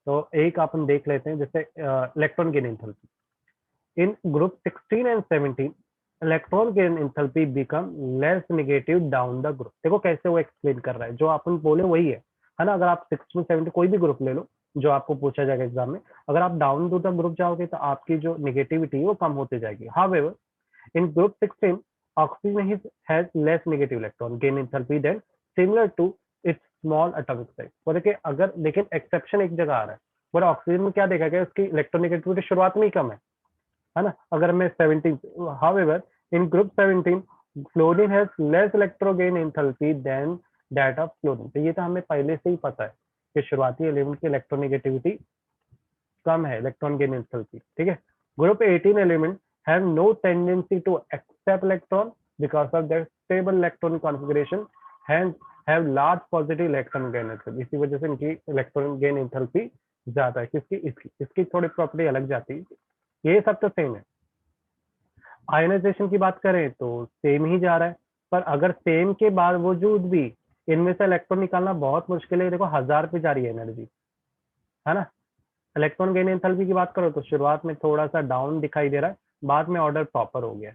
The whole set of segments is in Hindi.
तो एक अपन देख लेते हैं, जैसे electron gain enthalpy in group 16 and 17 electron gain enthalpy become less negative down the group. देखो कैसे वो एक्सप्लेन कर रहा है, जो अपन बोले वही है ना। अगर आप 16 17 कोई भी ग्रुप ले लो जो आपको पूछा जाएगा एग्जाम में, अगर आप डाउन टू द ग्रुप जाओगे तो आपकी जो नेगेटिविटी है वो कम होती जाएगी। However in group 16 oxygen has less negative electron gain enthalpy than similar to its small atomic size। वो देखिए अगर, लेकिन एक्सेप्शन एक जगह आ रहा है, बट ऑक्सीजन में क्या देखा गया, उसकी इलेक्ट्रोनेगेटिविटी शुरुआत में ही कम है ना। अगर मैं 17, however in group 17 fluorine has less electrogain enthalpy than that of fluorine। तो ये तो हमें पहले से ही पता है कि शुरुआती एलिमेंट की इलेक्ट्रोनेगेटिविटी कम है, इलेक्ट्रॉन गेन एंथैल्पी, ठीक है। Group 18 element have no tendency to accept electron because of their stable electron configuration, hence have large positive electron gain enthalpy। इसी वजह से इनकी इलेक्ट्रॉन गेन एंथैल्पी ज्यादा है। किसकी? इसकी थोड़ी प्रॉपर्टी अलग जाती है। ये सब तो सेम है। आयनाइजेशन की बात करें तो सेम ही जा रहा है, पर अगर सेम के बावजूद भी इनमें से इलेक्ट्रॉन निकालना बहुत मुश्किल है। देखो 1000 पे जा रही है एनर्जी, है ना। इलेक्ट्रॉन गेन एंथैल्पी की बात करो तो शुरुआत में थोड़ा सा डाउन दिखाई दे रहा है, बाद में ऑर्डर प्रॉपर हो गया,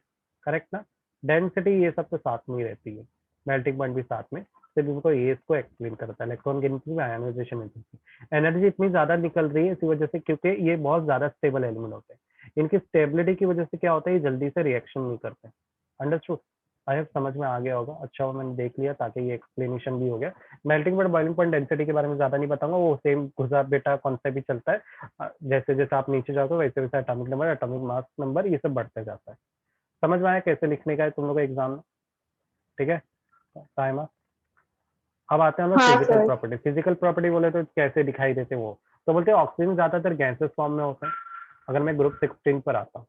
करेक्ट ना। डेंसिटी ये सब तो साथ में ही रहती है, मेल्टिंग पॉइंट भी साथ में, सिर्फ इनको ये इसको एक्सप्लेन करता है। Electron gain enthalpy, ionisation enthalpy. Energy इतनी ज्यादा निकल रही है इसी वजह से क्योंकि ये बहुत ज्यादा स्टेबल एलिमेंट होते हैं। इनकी स्टेबिलिटी की वजह से क्या होता है, ये जल्दी से रिएक्शन नहीं करते। अंडरस्टूड? आई होप समझ में आ गया होगा। अच्छा वो मैंने देख लिया ताकि ये एक्सप्लेनेशन भी हो गया। Melting point, boiling point, density के बारे में ज्यादा नहीं बताऊंगा, वो सेम घुसा बेटा कॉन्सेप्ट भी चलता है। जैसे जैसे आप नीचे जाओगे वैसे वैसे atomic number, atomic mass number, ये सब बढ़ते जाता है। समझ में आया कैसे लिखने का है तुम लोग को एग्जाम में? ठीक है, टाइम। अब आते हैं हम लोग हाँ physical sir. Property. Physical property बोले तो कैसे दिखाई देते वो, तो बोलते हैं ऑक्सीजन ज्यादातर गैसेस फॉर्म में होते हैं। अगर मैं ग्रुप 16 पर आता हूँ,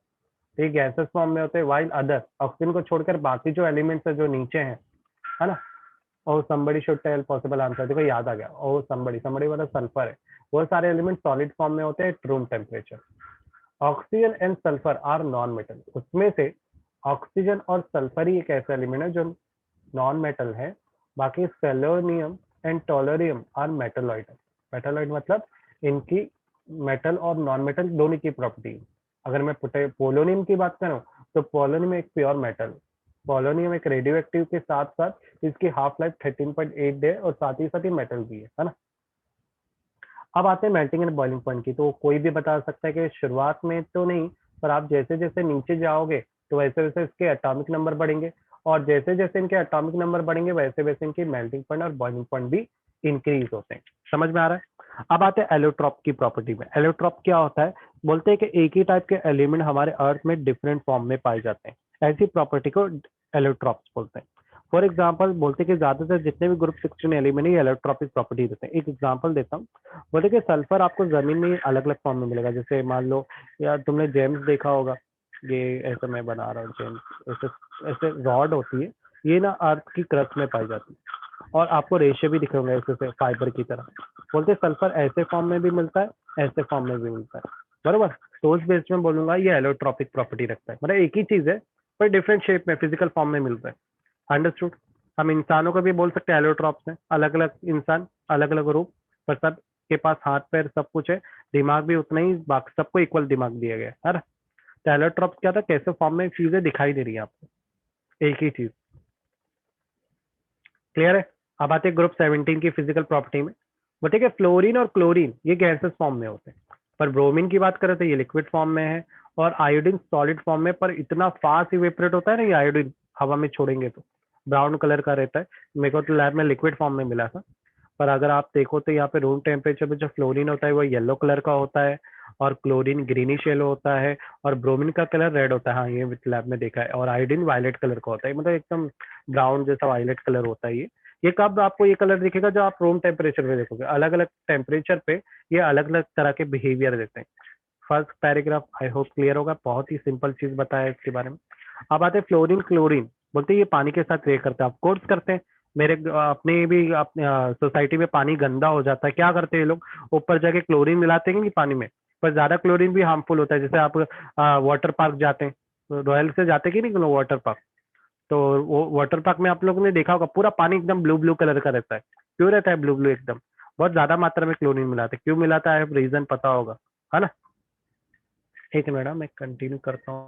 ठीक, गैसेस फॉर्म में होते हैं, वाइल अदर ऑक्सीजन को छोड़कर बाकी जो एलिमेंट्स है जो नीचे हैं, है ना। और somebody should tell possible answer. देखो याद आ गया, ओ somebody वाला सल्फर है। वो सारे एलिमेंट सॉलिड फॉर्म में होते हैं room temperature. Oxygen and sulphur are non metal. उसमें से ऑक्सीजन और सल्फर ही एक ऐसा एलिमेंट है जो नॉन मेटल है। बाकी सेलोनियम एंड टोलोरियम आर मेटलॉइड। मेटलॉइड मतलब इनकी मेटल और नॉन मेटल दोनों की प्रॉपर्टी। अगर मैं पोलोनियम की बात करूं तो पोलोनियम एक प्योर मेटल। पोलोनियम एक रेडियो एक्टिव के साथ साथ इसकी हाफ लाइफ 13.8 डे और साथ ही मेटल भी है ना। अब आते हैं मेल्टिंग एंड बॉइलिंग पॉइंट की। तो कोई भी बता सकता है कि शुरुआत में तो नहीं, पर आप जैसे जैसे नीचे जाओगे तो वैसे वैसे इसके एटॉमिक नंबर बढ़ेंगे, और जैसे जैसे इनके एटॉमिक नंबर बढ़ेंगे वैसे वैसे इनकी मेल्टिंग पॉइंट और बॉइलिंग पॉइंट भी इंक्रीज होते हैं। समझ में आ रहा है? अब आते हैं एलोट्रॉप की प्रॉपर्टी में। एलोट्रॉप क्या होता है? बोलते हैं कि एक ही टाइप के एलिमेंट हमारे अर्थ में डिफरेंट फॉर्म में पाए जाते हैं, ऐसी प्रॉपर्टी को एलोट्रॉप्स बोलते हैं। फॉर एग्जाम्पल बोलते हैं कि ज्यादातर जितने भी ग्रुप 16 एलिमेंट है एलोट्रॉपिक प्रॉपर्टी देते हैं। एक एग्जाम्पल देता हूँ, बोलते कि सल्फर आपको जमीन में अलग अलग फॉर्म में मिलेगा। जैसे मान लो, या तुमने जेम्स देखा होगा, ये ऐसे मैं बना रहा हूँ जेम्स, ऐसे ऐसे रॉड होती है, ये ना अर्थ की क्रस्ट में पाई जाती है, और आपको रेशे भी दिखे होंगे ऐसे फाइबर की तरह। बोलते सल्फर ऐसे फॉर्म में भी मिलता है, ऐसे फॉर्म में भी मिलता है, बरोबर। तो उस बेस में बोलूंगा ये एलोट्रॉपिक प्रॉपर्टी रखता है, मतलब एक ही चीज है पर डिफरेंट शेप में फिजिकल फॉर्म में मिलता है। अंडरस्टूड? हम इंसानों को भी बोल सकते हैं एलोट्रॉप्स हैं, अलग अलग इंसान, अलग अलग रूप, पर सब के पास हाथ पैर सब कुछ है, दिमाग भी उतना ही, बाकी सबको इक्वल दिमाग दिया गया है ना। तो एलोट्रॉप्स क्या था, कैसे फॉर्म में चीजें दिखाई दे रही है आपको, एक ही चीज। क्लियर है? अब आते हैं ग्रुप 17 की फिजिकल प्रॉपर्टी में। बोलते हैं कि फ्लोरीन और क्लोरीन ये गैसेस फॉर्म में होते हैं, पर ब्रोमीन की बात करें तो ये लिक्विड फॉर्म में है, और आयोडीन सॉलिड फॉर्म में। पर इतना फास्ट इवेपोरेट होता है ना ये आयोडीन, हवा में छोड़ेंगे तो ब्राउन कलर का रहता है। मेरे को तो लैब में लिक्विड फॉर्म में मिला था, पर अगर आप देखो तो यहाँ पे रूम टेम्परेचर पे जो फ्लोरीन होता है वो येलो कलर का होता है, और क्लोरीन ग्रीनिश येलो होता है, और ब्रोमीन का कलर रेड होता है। हाँ, ये लैब में देखा है। और आयोडीन वायलेट कलर का होता है, मतलब एकदम ब्राउन जैसा वायलेट कलर होता है ये कब आपको ये कलर दिखेगा, जो आप रूम टेम्परेचर पे देखोगे। अलग अलग टेम्परेचर पे ये अलग अलग तरह के बिहेवियर देते हैं। First paragraph I hope clear होगा, बहुत ही सिंपल चीज बताया इसके बारे में। अब आते हैं फ्लोरीन क्लोरीन। बोलते हैं ये पानी के साथ रिएक्ट करते हैं, ऑफकोर्स करते हैं। मेरे अपने भी अपने सोसाइटी में पानी गंदा हो जाता है, क्या करते हैं ये लोग, ऊपर जाके क्लोरीन मिलाते हैं नहीं पानी में। पर ज्यादा क्लोरीन भी हार्मफुल होता है। जैसे आप वाटर पार्क जाते हैं, रॉयल से जाते कि नहीं वाटर पार्क, तो वो वाटर पार्क में आप लोगों ने देखा होगा पूरा पानी एकदम ब्लू ब्लू कलर का रहता है, क्यों रहता है ब्लू ब्लू एकदम? बहुत ज्यादा मात्रा में क्लोरीन मिलाते हैं। क्यों मिलाता है, रीजन पता होगा, है ना। एक मिनट मैं कंटिन्यू करता हूँ।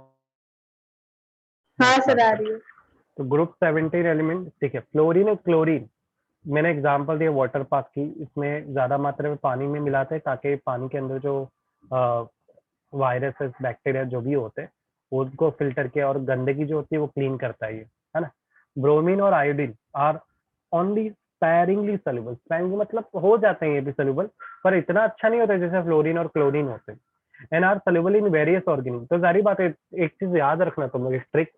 मैं हाँ सर स्टार्ट आ कर। रही है। तो ग्रुप 17 एलिमेंट, ठीक है, फ्लोरीन और क्लोरीन, मैंने एग्जांपल दिया वाटर पार्क की, इसमें ज्यादा मात्रा में पानी में मिलाते हैं ताकि पानी के अंदर जो वायरसेस बैक्टीरिया जो भी होते हैं उनको फिल्टर किया, और गंदगी जो होती है वो क्लीन करता है ये, है ना। ब्रोमीन और iodine are only sparingly soluble, sparingly मतलब हो जाते हैं ये भी सोल्यूबल, पर इतना अच्छा नहीं होता जैसे फ्लोरीन और क्लोरीन होते हैं। And are soluble in various organism. तो सारी बात है, एक चीज याद रखना तुम लोग, ट्रिक,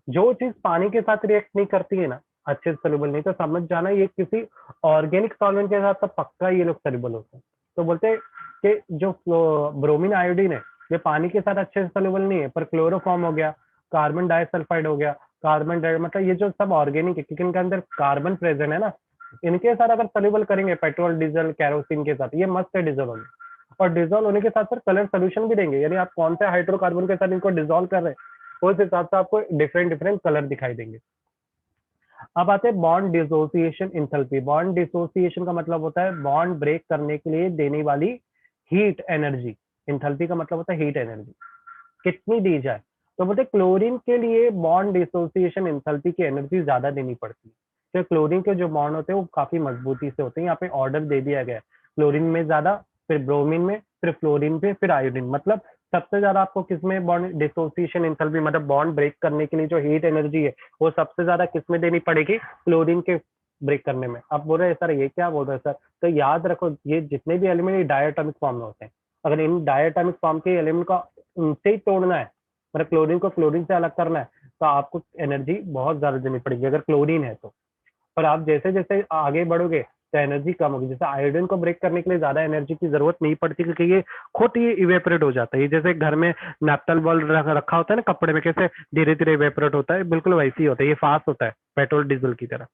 जो चीज पानी के साथ रिएक्ट नहीं करती है ना अच्छे से सोल्यूबल नहीं, तो समझ जाना ये किसी ऑर्गेनिक सॉल्वेंट के साथ तो पक्का ये लोग सोल्यूबल होते हैं। तो बोलते हैं कि जो ब्रोमीन आयोडीन है ये पानी के साथ अच्छे से सोल्यूबल नहीं है, पर क्लोरोफॉर्म हो गया, कार्बन डाइसल्फाइड हो गया, कार्बन डाइ मतलब ये जो सब ऑर्गेनिक है क्योंकि इनके अंदर कार्बन प्रेजेंट है ना, इनके साथ अगर सोल्यूबल करेंगे पेट्रोल डीजल कैरोसिन के साथ, ये मस्त है डिजोल्व होने। और डिजोल्व होने के साथ सर कलर सोल्यूशन भी देंगे, यानी आप कौन से हाइड्रोकार्बन के साथ इनको डिजोल्व कर रहे हैं उस हिसाब से आपको डिफरेंट डिफरेंट कलर दिखाई देंगे। अब आते हैं bond dissociation enthalpy. Bond dissociation का मतलब होता है बॉन्ड ब्रेक करने के लिए देने वाली हीट एनर्जी। इंथैल्पी का मतलब होता है हीट एनर्जी, कितनी दी जाए। तो बोलते क्लोरीन के लिए बॉन्ड डिसोसिएशन इंथैल्पी की एनर्जी ज्यादा देनी पड़ती है, तो क्लोरीन के जो बॉन्ड होते हैं वो काफी मजबूती से होते हैं। यहाँ पे ऑर्डर दे दिया गया है, क्लोरीन में ज्यादा, फिर ब्रोमीन में, फिर फ्लोरीन पे, फिर आयोडीन। मतलब सबसे ज्यादा आपको किसमें बॉन्ड डिसोसिएशन इंथैल्पी मतलब बॉन्ड ब्रेक करने के लिए जो हीट एनर्जी है वो सबसे ज्यादा किसमें देनी पड़ेगी, क्लोरीन के ब्रेक करने में। अब बोल रहे हैं सर ये क्या बोल रहे हैं सर, तो याद रखो ये जितने भी एलिमेंट ये डायटोमिक फॉर्म में होते हैं, अगर इन डायटोमिक फॉर्म के एलिमेंट का उनसे ही तोड़ना है, मतलब क्लोरीन को फ्लोरीन से अलग करना है, तो आपको एनर्जी बहुत ज्यादा देनी पड़ेगी अगर क्लोरीन है तो। पर आप जैसे जैसे आगे बढ़ोगे तो एनर्जी कम होगी। जैसे आयोडीन को ब्रेक करने के लिए ज्यादा एनर्जी की जरूरत नहीं पड़ती क्योंकि ये खुद ही इवेपोरेट हो जाता है। ये जैसे घर में नैप्थल बॉल रखा होता है ना कपड़े में, कैसे धीरे धीरे इवेपोरेट होता है, बिल्कुल वैसे ही होता है, ये फास्ट होता है पेट्रोल डीजल की तरह।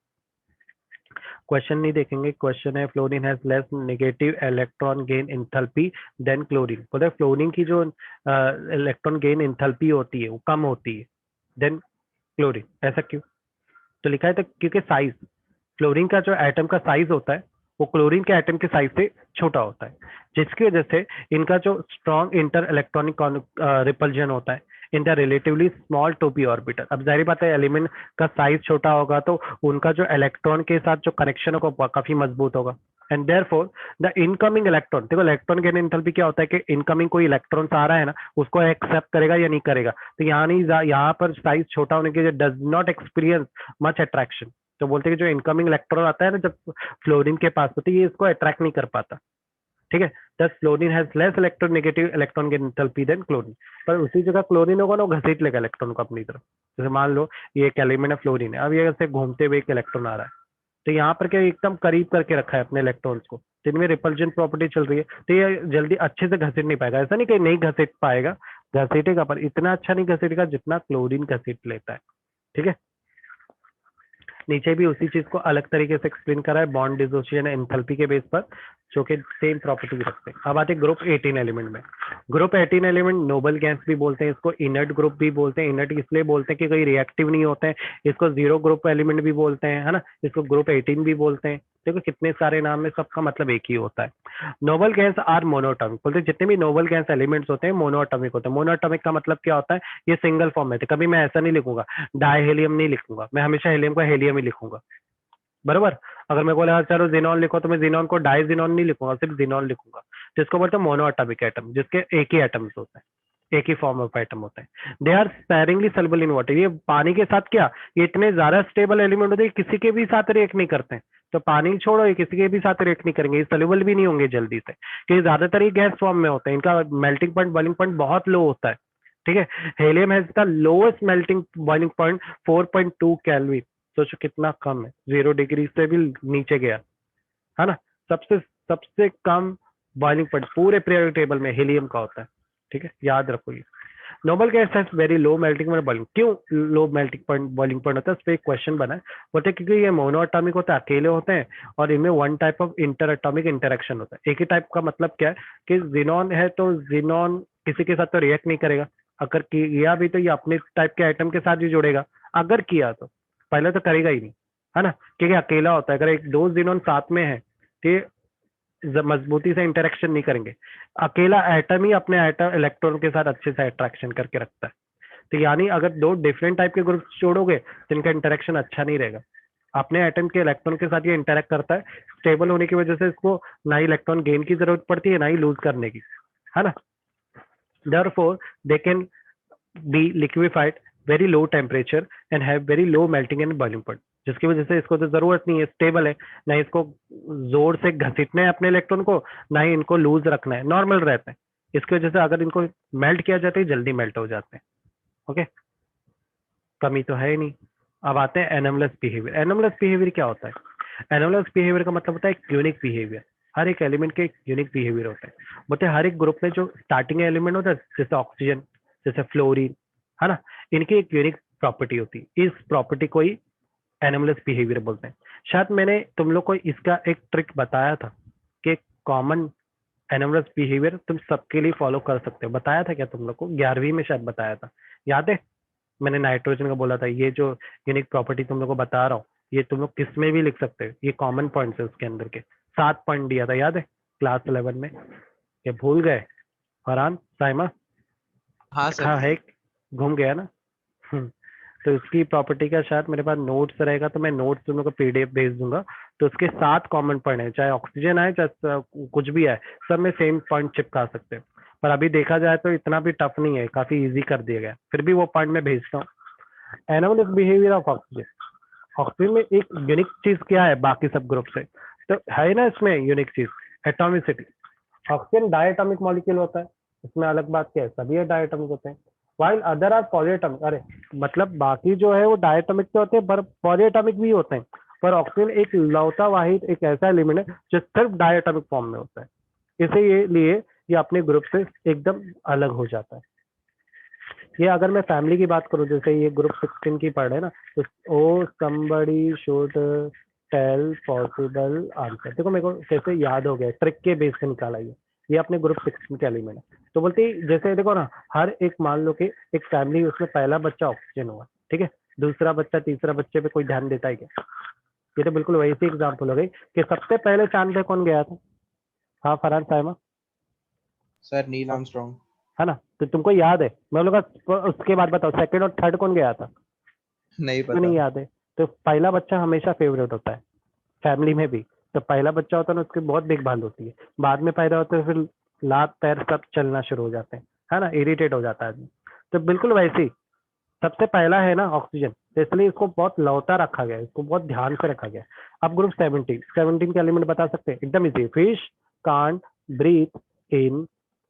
क्वेश्चन नहीं देखेंगे, क्वेश्चन है fluorine has less negative electron gain enthalpy than chlorine. बोलते हैं फ्लोरीन की जो इलेक्ट्रॉन गेन इंथैल्पी होती है वो कम होती है देन क्लोरीन। ऐसा क्यों? तो लिखा है तो क्योंकि साइज, फ्लोरीन का जो एटम का साइज होता है वो क्लोरीन के एटम के साइज से छोटा होता है, जिसकी वजह से इनका जो स्ट्रॉन्ग इंटर इलेक्ट्रॉनिक रिपल्जन होता है इन द रिलेटिवली स्मॉल टोपी ऑर्बिटल। अब जाहिर बात है एलिमेंट का साइज छोटा होगा तो उनका जो इलेक्ट्रॉन के साथ जो कनेक्शन होगा वो काफी मजबूत होगा। And therefore the incoming electron, देखो इलेक्ट्रॉन गेन एंथैल्पी क्या होता है कि इनकमिंग कोई इलेक्ट्रॉन आ रहा है ना उसको एक्सेप्ट करेगा या नहीं करेगा। तो यहाँ नहीं, यहाँ पर साइज छोटा होने के does not experience much attraction. तो बोलते हैं कि जो इनकमिंग इलेक्ट्रॉन आता है ना जब फ्लोरीन के पास होती है ये इसको अट्रैक्ट नहीं कर पाता, ठीक है। Thus fluorine has less electronegative electron gain enthalpy than chlorine. पर उसी जगह क्लोरीन होगा ना वो घसीट लेगा इलेक्ट्रॉन को अपनी तरफ। जैसे मान लो ये एक एलिमेंट है फ्लोरीन है, अब ये ऐसे घूमते हुए एक इलेक्ट्रॉन आ रहा है, तो यहाँ पर क्या एकदम करीब करके रखा है अपने इलेक्ट्रॉन्स को, जिनमें रिपल्जन प्रॉपर्टी चल रही है, तो ये जल्दी अच्छे से घसीट नहीं पाएगा। ऐसा नहीं कि नहीं घसीट पाएगा, घसीटेगा पर इतना अच्छा नहीं घसीटेगा जितना क्लोरीन घसीट लेता है, ठीक है। नीचे भी उसी चीज को अलग तरीके से एक्सप्लेन करा है बॉन्ड डिसोसिएशन एंथैल्पी के बेस पर, जो कि सेम प्रॉपर्टी रखते हैं। अब आते हैं ग्रुप 18 एलिमेंट में। ग्रुप 18 एलिमेंट नोबल गैस भी बोलते हैं, इसको इनर्ट ग्रुप भी बोलते हैं। इनर्ट इसलिए बोलते हैं कि कोई रिएक्टिव नहीं होते हैं। इसको जीरो ग्रुप एलिमेंट भी बोलते हैं, है ना, इसको ग्रुप 18 भी बोलते हैं। देखो कितने सारे नाम में सबका मतलब एक ही होता है। नोबल गैस आर मोनोटॉमिक, बोलते हैं जितने भी नोबल गैस एलिमेंट्स होते हैं मोनोटॉमिक होते हैं। मोनोटॉमिक का मतलब क्या होता है, ये सिंगल फॉर्म में थे। कभी मैं ऐसा नहीं लिखूंगा डाई हेलियम नहीं लिखूंगा, मैं हमेशा हेलियम को हेलियम ही लिखूंगा, बराबर। अगर मैं बोला चलो जिनॉन लिखो तो मैं जिनॉन को डाई जिनॉन नहीं लिखूंगा, सिर्फ जिनॉन लिखूंगा। जिसको बोलते हैं मोनो एटॉमिक एटम, जिसके एक ही एटम्स होते हैं, एक ही फॉर्म ऑफ एटम होते हैं। They are sparingly soluble in water. ये पानी के साथ क्या, ये इतने ज्यादा स्टेबल एलिमेंट होते हैं किसी के भी साथ रिएक्ट नहीं करते हैं। तो पानी छोड़ो ये किसी के भी साथ रिएक्ट नहीं करेंगे, ये सॉल्युबल भी नहीं होंगे जल्दी से, क्योंकि ज्यादातर ये गैस फॉर्म में होते हैं। इनका मेल्टिंग पॉइंट बॉइलिंग पॉइंट बहुत लो होता है, ठीक है। Helium has the lowest melting boiling point 4.2 kelvin. सोचो कितना कम है, 0 डिग्री से भी नीचे गया, है ना। सबसे सबसे कम बॉइलिंग पॉइंट पूरे पीरियोडिक टेबल में हीलियम का होता है, ठीक है, याद रखो ये। Noble gas has very low melting point boiling. क्यों low melting point boiling point होता है, उस पर एक क्वेश्चन बना है। बोलते क्योंकि ये मोनो एटॉमिक होता है, अकेले होते हैं, और इनमें one type of inter atomic interaction होता है। एक ही टाइप का मतलब क्या है कि जिनॉन है तो जिनॉन किसी के साथ तो रिएक्ट नहीं करेगा, अगर किया भी तो ये अपने टाइप के आइटम के साथ ही जुड़ेगा, अगर किया तो पहले तो करेगा ही नहीं, है ना, क्योंकि अकेला होता है। अगर एक दो जिनॉन साथ में है तो मजबूती से इंटरेक्शन नहीं करेंगे। अकेला एटम ही अपने एटम इलेक्ट्रॉन के साथ अच्छे से अट्रैक्शन करके रखता है। तो यानी अगर दो डिफरेंट टाइप के ग्रुप जोड़ोगे तो इनका इंटरेक्शन अच्छा नहीं रहेगा। अपने एटम के इलेक्ट्रॉन के साथ ये इंटरेक्ट करता है, स्टेबल होने की वजह से इसको ना ही इलेक्ट्रॉन गेन की जरूरत पड़ती है ना ही लूज करने की, है ना। Therefore, they can be liquefied very low temperature and have very low melting and boiling point, जिसकी वजह से इसको तो जरूरत नहीं है, स्टेबल है, ना इसको जोर से घसीटना है अपने इलेक्ट्रॉन को, ना ही इनको लूज रखना है, नॉर्मल रहता है। इसकी वजह से अगर इनको मेल्ट किया जाता है जल्दी मेल्ट हो जाते हैं। ओके, कमी तो है ही नहीं। अब आते हैं एनोमलस बिहेवियर। एनोमलस बिहेवियर क्या होता है? एनोमलस बिहेवियर का मतलब होता है यूनिक बिहेवियर। हर एक एलिमेंट के यूनिक बिहेवियर होता है। बोलते हैं हर एक ग्रुप में जो स्टार्टिंग एलिमेंट होता है, जैसे ऑक्सीजन, जैसे फ्लोरीन, है ना, इनकी एक यूनिक प्रॉपर्टी होती है। इस प्रॉपर्टी को ही एनोमलस बिहेवियर बोलते हैं। शायद मैंने तुम लोग को इसका एक ट्रिक बताया था कि कॉमन एनोमलस बिहेवियर तुम सबके लिए फॉलो कर सकते हो। बताया था क्या तुम लोग को? 11वीं में शायद बताया था, याद है? मैंने नाइट्रोजन का बोला था, ये जो यूनिक प्रॉपर्टी तुम लोग को बता रहा हूँ, ये तुम लोग किस में भी लिख सकते हो। ये कॉमन पॉइंट्स है उसके अंदर के। 7 पॉइंट दिया था, याद है क्लास 11 में? ये भूल गए? फरहान, साइमा? हाँ सर। हाँ है, घूम गया ना। तो इसकी प्रॉपर्टी का शायद मेरे पास नोट्स रहेगा, तो मैं नोट्स तुम लोग को पीडीएफ भेज दूंगा। तो उसके 7 कॉमन पॉइंट है, चाहे ऑक्सीजन आए चाहे कुछ भी आए, सब में सेम पॉइंट चिपका सकते हो। पर अभी देखा जाए तो इतना भी टफ नहीं है, काफी इजी कर दिया गया, फिर भी वो पॉइंट मैं भेजता हूँ। Anomalous behaviour of oxygen. Oxygen में एक यूनिक चीज क्या है बाकी सब ग्रुप से? तो है ना इसमें यूनिक चीज, एटॉमिसिटी। ऑक्सीजन डायटोमिक मॉलिक्यूल होता है, इसमें अलग बात क्या है, सभी डायटोमिक होते हैं। While other are polyatomic. अरे मतलब बाकी जो है वो डायटोमिक के होते हैं, पर पॉलीएटॉमिक भी होते हैं। पर ऑक्सीजन एक लौता वाहिद एक ऐसा एलिमेंट है जो सिर्फ डायटोमिक फॉर्म में होता है, इसीलिए ये अपने ग्रुप से एकदम अलग हो जाता है। ये अगर मैं फैमिली की बात करूं, जैसे ये ग्रुप 16 की पढ़ है ना, तो oh somebody should tell possible answer. देखो मेरे को कैसे याद हो गया, ट्रिक के बेस से निकाला ये अपने ग्रुप 16 के एलिमेंट है। तो बोलते जैसे देखो ना, हर एक मान लो कि एक फैमिली, उसमें पहला बच्चा ऑक्सीजन हुआ, ठीक है, दूसरा बच्चा तीसरा बच्चे पे कोई ध्यान देता है क्या? ये तो बिल्कुल वैसी एग्जाम्पल हो गई कि सबसे पहले चांद पे कौन गया था? हाँ Farhan, Saima? Sir Neil Armstrong. है ना, तो तुमको याद है? मैं लोग उसके बाद बताओ सेकंड और थर्ड कौन गया था? नहीं क्यों नहीं पता। याद है? तो पहला बच्चा हमेशा फेवरेट होता है फैमिली में भी। तो पहला बच्चा होता है ना, उसकी बहुत देखभाल होती है। बाद में पैदा होते हैं, फिर लात पैर सब चलना शुरू हो जाते हैं, है ना, इरिटेट हो जाता है आदमी। तो बिल्कुल वैसे ही सबसे पहला है ना ऑक्सीजन, तो इसलिए इसको बहुत लौता रखा गया है, इसको बहुत ध्यान से रखा गया है। अब ग्रुप 17 के एलिमेंट बता सकते हैं? एकदम easy. Fish can't breathe in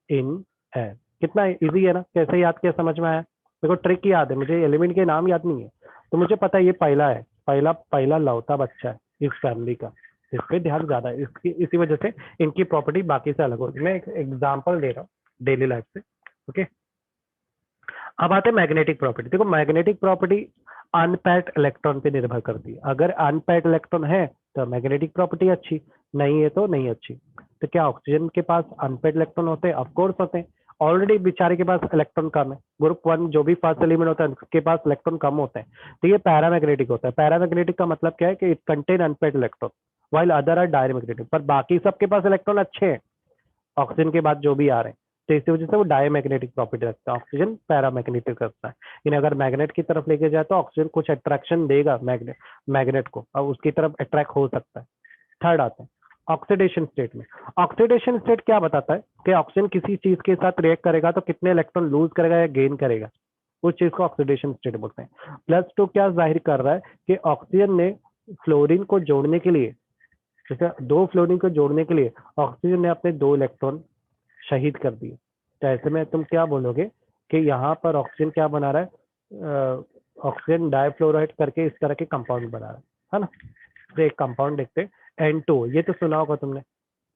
in air. कितना इजी है ना, कैसे याद किया, समझ में आया? मेरे को ट्रिक याद है, मुझे एलिमेंट के नाम याद नहीं है, तो मुझे पता है ये पहला है, पहला पहला लौता बच्चा है इस फैमिली का। इस पे ध्यान ज्यादा है, इसकी इसी वजह से इनकी प्रॉपर्टी बाकी से अलग होती है। मैं एक एग्जाम्पल दे रहा हूँ डेली लाइफ से। ओके, अब आते हैं मैग्नेटिक प्रॉपर्टी। देखो मैग्नेटिक प्रॉपर्टी अनपैक्ड इलेक्ट्रॉन पे निर्भर करती है। अगर अनपैक्ड इलेक्ट्रॉन है तो मैग्नेटिक प्रॉपर्टी अच्छी, नहीं है तो नहीं अच्छी। तो क्या ऑक्सीजन के पास अनपैक्ड इलेक्ट्रॉन होते हैं? ऑफकोर्स होते हैं। ऑलरेडी बेचारे के पास इलेक्ट्रॉन कम है, ग्रुप 1 जो भी फर्स्ट एलिमेंट होता है उसके पास इलेक्ट्रॉन कम होते हैं, तो ये पैरामैग्नेटिक होता है। पैरामैग्नेटिक का मतलब क्या है कि it contain unpaired electron, while other are diamagnetic. पर बाकी सबके पास इलेक्ट्रॉन अच्छे हैं ऑक्सीजन के बाद जो भी आ रहे हैं, तो इसी वजह से वो डायमैग्नेटिक प्रॉपर्टी रखता है। ऑक्सीजन पैरामैग्नेटिक रखता है। यानी अगर मैग्नेट की तरफ लेके जाए तो ऑक्सीजन कुछ अट्रैक्शन देगा मैग्नेट को, और उसकी तरफ अट्रैक्ट हो सकता है। थर्ड आता है ऑक्सीडेशन स्टेट में। ऑक्सीडेशन स्टेट क्या बताता है कि ऑक्सीजन किसी चीज के साथ रिएक्ट करेगा तो कितने इलेक्ट्रॉन लूज करेगा या गेन करेगा, उस चीज को ऑक्सीडेशन स्टेट बोलते हैं। +2 क्या जाहिर कर रहा है कि ऑक्सीजन ने फ्लोरीन को जोड़ने के लिए, जैसे दो फ्लोरीन को जोड़ने के लिए ऑक्सीजन ने अपने 2 इलेक्ट्रॉन शहीद कर दिए। तो ऐसे में तुम क्या बोलोगे कि यहाँ पर ऑक्सीजन क्या बना रहा है? ऑक्सीजन डाइफ्लोराइड करके इस तरह के कंपाउंड बना रहा है ना। तो एक कंपाउंड देखते हैं N2, ये तो सुना होगा तुमने,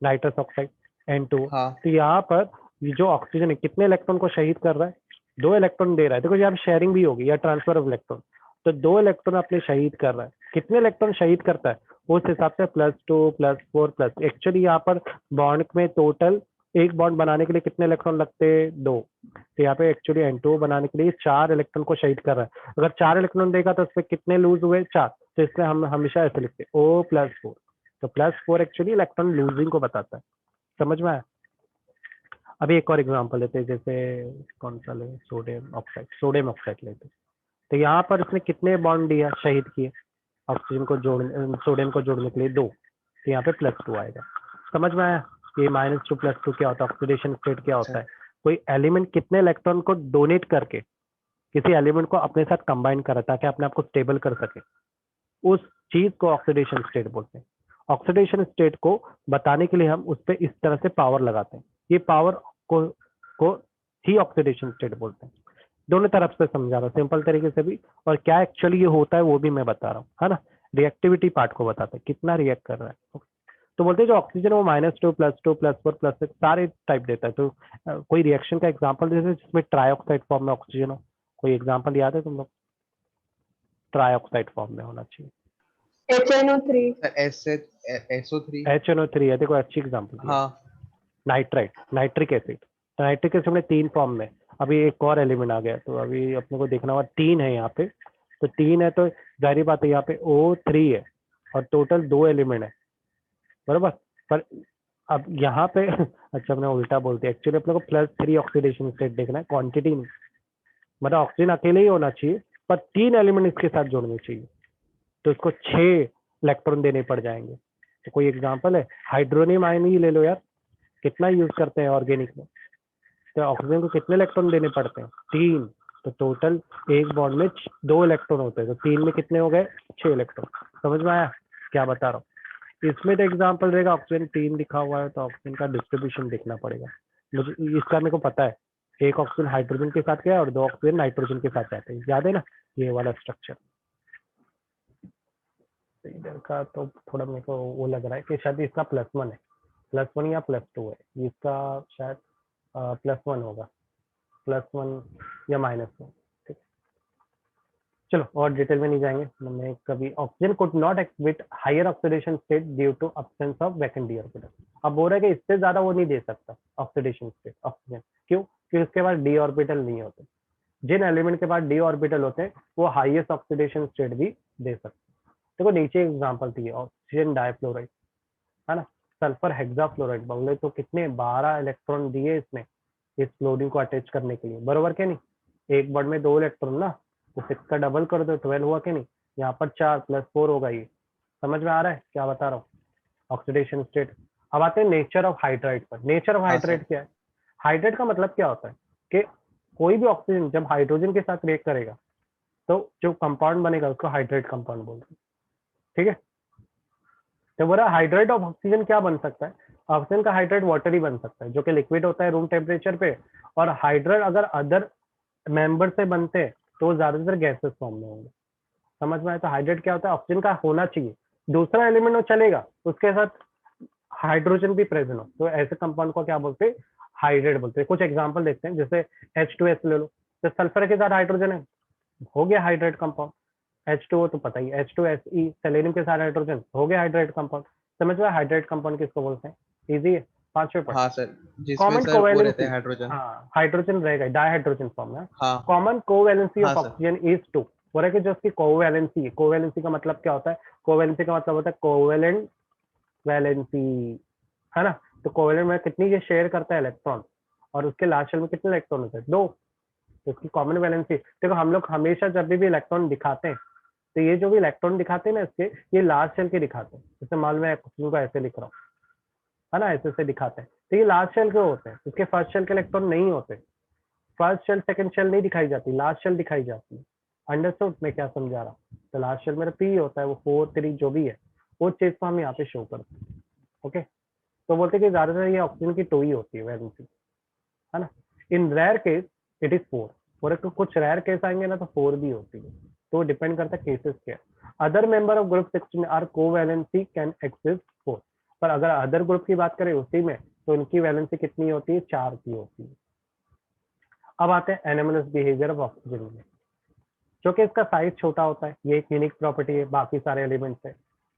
नाइट्रस ऑक्साइड N2। हाँ तो यहाँ पर ये जो ऑक्सीजन है कितने इलेक्ट्रॉन को शहीद कर रहा है? 2 इलेक्ट्रॉन दे रहा है। देखो यहाँ शेयरिंग भी होगी या ट्रांसफर ऑफ इलेक्ट्रॉन, तो 2 इलेक्ट्रॉन अपने शहीद कर रहा है। कितने इलेक्ट्रॉन शहीद करता है उस हिसाब से +2 +4 एक्चुअली यहाँ पर बॉन्ड में टोटल एक बॉन्ड बनाने के लिए कितने इलेक्ट्रॉन लगते हैं? 2। तो यहाँ पे एक्चुअली N2 बनाने के लिए 4 इलेक्ट्रॉन को शहीद कर रहा है। अगर 4 इलेक्ट्रॉन देगा तो उसमें कितने लूज हुए? 4। तो इसलिए हम हमेशा ऐसे लिखते हैं O +4। तो +4 एक्चुअली इलेक्ट्रॉन लूजिंग को बताता है। समझ में आया? अभी एक और एग्जांपल लेते हैं, जैसे कौन सा ले, सोडियम ऑक्साइड लेते हैं। तो यहाँ पर इसने कितने बॉन्ड दिया, शहीद किए ऑक्सीजन को जोड़ने, सोडियम को जोड़ने के लिए 2, तो यहाँ पे +2 आएगा। समझ में आया? ये -2 +2 क्या होता है, ऑक्सीडेशन स्टेट क्या होता है? कोई एलिमेंट कितने इलेक्ट्रॉन को डोनेट करके किसी एलिमेंट को अपने साथ कंबाइन करे ताकि अपने आप को स्टेबल कर सके, उस चीज को ऑक्सीडेशन स्टेट बोलते हैं। ऑक्सीडेशन स्टेट को बताने के लिए हम उस पर इस तरह से पावर लगाते हैं। ये पावर को ही ऑक्सीडेशन स्टेट बोलते हैं। दोनों तरफ से समझा रहा हूँ, सिंपल तरीके से भी, और क्या एक्चुअली ये होता है वो भी मैं बता रहा हूँ, है ना। रिएक्टिविटी पार्ट को बताते हैं, कितना रिएक्ट कर रहा है। तो बोलते हैं जो ऑक्सीजन वो -2 +2 +4 +6 सारे टाइप देता है। तो कोई रिएक्शन का एग्जांपल दे दे जिसमें ट्राइऑक्साइड फॉर्म में ऑक्सीजन हो। कोई एग्जांपल याद है तुम लोग? ट्राइऑक्साइड फॉर्म में होना चाहिए। HNO3 सर SO3 HNO3 है, देखो अच्छी एग्जांपल दिया। हाँ नाइट्रिक एसिड। तो नाइट्रिक एसिड में 3 फॉर्म में, अभी एक और एलिमेंट आ गया, तो अभी अपने को देखना होगा 3 है यहाँ पे। तो 3 है तो जाहिर बात है यहाँ पे O3 है और टोटल 2 एलिमेंट है, बराबर। पर अब यहाँ पे अच्छा हमने उल्टा बोलते हैं, एक्चुअली अपने को +3 ऑक्सीडेशन स्टेट देखना है, क्वांटिटी नहीं। मतलब ऑक्सीजन अकेले ही होना चाहिए पर 3 एलिमेंट इसके साथ जोड़ने चाहिए, तो इसको 6 इलेक्ट्रॉन देने पड़ जाएंगे। तो कोई एग्जांपल है, हाइड्रोनियम आयन ही ले लो यार, कितना यूज करते हैं ऑर्गेनिक में, तो ऑक्सीजन को कितने इलेक्ट्रॉन देने पड़ते हैं? 3। तो टोटल एक बॉन्ड में 2 इलेक्ट्रॉन होते हैं, तो 3 में कितने हो गए? 6 इलेक्ट्रॉन। समझ में आया क्या बता रहा हूँ? इसमें तो एग्जाम्पल रहेगा, ऑक्सीजन 3 लिखा हुआ है तो ऑक्सीजन का डिस्ट्रीब्यूशन देखना पड़ेगा मुझे, इसका मेरे को पता है। एक ऑक्सीजन हाइड्रोजन के साथ गया और 2 ऑक्सीजन नाइट्रोजन के साथ जाते हैं, याद है ना ये वाला स्ट्रक्चर। इधर का तो थोड़ा मेरे को वो लग रहा है कि शायद इसका +1 है, +1 या +2 है, इसका शायद +1 होगा, +1 या -1। ठीक, चलो और डिटेल में नहीं जाएंगे। मैं कभी oxygen could not exhibit higher oxidation state due to absence of vacant d orbital. अब बोल रहा है कि इससे ज्यादा वो नहीं दे सकता ऑक्सीडेशन स्टेट ऑक्सीजन, क्यों? क्योंकि उसके पास डी ऑर्बिटल नहीं होते। जिन एलिमेंट के पास डी ऑर्बिटल होते हैं वो हाईएस्ट ऑक्सीडेशन स्टेट भी दे सकते हैं। देखो नीचे एग्जांपल थी, ऑक्सीजन डाइफ्लोराइड, है ना, सल्फर हेक्साफ्लोराइड, बोले तो कितने 12 इलेक्ट्रॉन दिए इसने इस फ्लोरीन को अटैच करने के लिए, बरोबर क्या नहीं? एक बॉन्ड में 2 इलेक्ट्रॉन ना, तो 6 का डबल कर दो, 12 हुआ क्या नहीं? यहाँ पर 4 +4 होगा ये। समझ में आ रहा है क्या बता रहा हूँ? Oxidation state. अब आते हैं नेचर ऑफ हाइड्राइड पर। नेचर ऑफ हाइड्राइड क्या है? हाइड्राइड का मतलब क्या होता है कि कोई भी ऑक्सीजन जब हाइड्रोजन के साथ रिएक्ट करेगा तो जो कंपाउंड बनेगा उसको हाइड्राइड कंपाउंड बोलते हैं। ठीक है, तो बोला हाइड्राइड ऑफ ऑक्सीजन क्या बन सकता है? ऑक्सीजन का हाइड्राइड वाटर ही बन सकता है जो कि लिक्विड होता है रूम टेम्परेचर पे, और हाइड्राइड अगर अदर मेंबर से बनते हैं तो ज्यादातर गैसेस फॉर्म में होंगे। समझ में आया? तो हाइड्राइड क्या होता है? ऑक्सीजन का होना चाहिए, दूसरा एलिमेंट वो चलेगा उसके साथ हाइड्रोजन भी प्रेजेंट हो, तो ऐसे कंपाउंड को क्या बोलते हैं? हाइड्राइड बोलते हैं। कुछ एग्जांपल देखते हैं, जैसे H2S ले लो, तो सल्फर के साथ हाइड्रोजन है, हो गया हाइड्राइड कंपाउंड। H2O तो पता ही, H2SE सेलेनियम के साथ हाइड्रोजन, हो गया हाइड्राइड कंपाउंड। समझ में? हाइड्राइड कंपाउंड किसको बोलते हैं? इजी है, 5वें पर। हाँ सर, जिसमें कॉमन सर वो रहते कोवैलेंसी, हैं हाइड्रोजन। हाँ हाइड्रोजन रहेगा, डाइहाइड्रोजन फॉर्म है। हाँ कॉमन कोवैलेंसी हाँ ऑफ सर। Oxygen is 2। बोल रहा है कि जो उसकी कोवैलेंसी है, कोवैलेंसी का मतलब क्या होता है? कोवैलेंसी का मतलब होता है कोवैलेंट वैलेंसी, है ना। तो कोवैलेंट में कितनी ये शेयर करता है इलेक्ट्रॉन, और उसके लास्ट शेल में कितने इलेक्ट्रॉन होते हैं? 2। तो इसकी कॉमन वैलेंसी, देखो हम लोग हमेशा जब भी इलेक्ट्रॉन दिखाते हैं तो ये जो भी इलेक्ट्रॉन दिखाते हैं ना इसके, ये लास्ट शेल के दिखाते हैं। जैसे मान लो मैं को ऐसे लिख रहा हूँ, है ना, ऐसे से दिखाते हैं, तो ये लास्ट शेल के होते हैं, इसके फर्स्ट शेल के इलेक्ट्रॉन नहीं होते। फर्स्ट शेल सेकंड शेल नहीं दिखाई जाती, लास्ट शेल दिखाई जाती है। अंडरस्टूड मैं क्या समझा रहा हूँ? तो लास्ट शेल मेरा पी होता है, वो 4 3 जो भी है वो चीज को हम यहाँ पे शो करते हैं। ओके, तो बोलते हैं कि ज्यादातर ये ऑक्सीजन की 2 ही होती है वैलेंसी, है ना। इन रेयर केस इट इज 4, और कुछ रेयर केस आएंगे ना तो 4 भी होती है, तो डिपेंड करता है केसेस क्या है। Other member of group 16 are covalency can exist 4, पर अगर अदर ग्रुप की बात करें उसी में तो इनकी वैलेंसी कितनी होती है? 4 की होती है। अब आते हैं एनोमलस बिहेवियर ऑफ ऑक्सीजन में, जो कि इसका साइज छोटा होता है, ये एक यूनिक प्रॉपर्टी है बाकी सारे एलिमेंट से।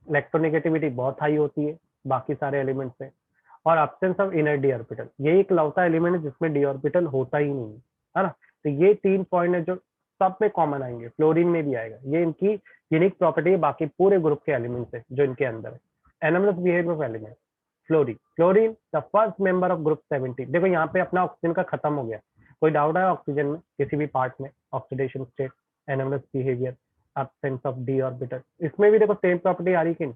इलेक्ट्रोनेगेटिविटी बहुत हाई होती है बाकी सारे एलिमेंट से, और absence of inner D orbital, ये एक लौता एलिमेंट है जिसमें डी ऑर्बिटल होता ही नहीं है ना। तो ये 3 पॉइंट है जो सब में कॉमन आएंगे, फ्लोरीन में भी आएगा। ये इनकी यूनिक प्रॉपर्टी है बाकी पूरे ग्रुप के एलिमेंट से जो इनके अंदर है। Anomalous behaviour of element, fluorine, fluorine the first member of group 17। देखो यहाँ पे अपना ऑक्सीजन का खत्म हो गया, कोई डाउट है ऑक्सीजन में किसी भी पार्ट में, oxidation state, anomalous behaviour, absence of D orbital, इसमें भी देखो सेम प्रॉपर्टी आ रही कि नहीं?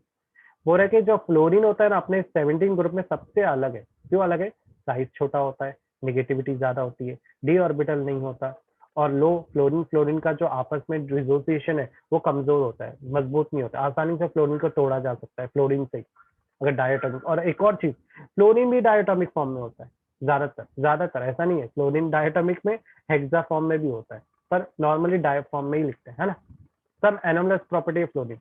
बोल रहा है कि जो फ्लोरीन होता है ना अपने 17 ग्रुप में सबसे अलग है। क्यों अलग है? साइज छोटा होता है, नेगेटिविटी ज्यादा होती है, डी ऑर्बिटल नहीं होता, और लो फ्लोरीन फ्लोरीन का जो आपस में डिसोसिएशन है वो कमजोर होता है, मजबूत नहीं होता, आसानी से फ्लोरीन को तोड़ा जा सकता है फ्लोरीन से अगर डायटोमिक। और एक और चीज, फ्लोरीन भी डायटोमिक फॉर्म में होता है ज्यादातर, ऐसा नहीं है, फ्लोरीन डायटोमिक में हेक्सा फॉर्म में भी होता है, पर नॉर्मली डाय फॉर्म में ही लिखते हैं, है ना। सब एनोमलस प्रॉपर्टी ऑफ फ्लोरीन।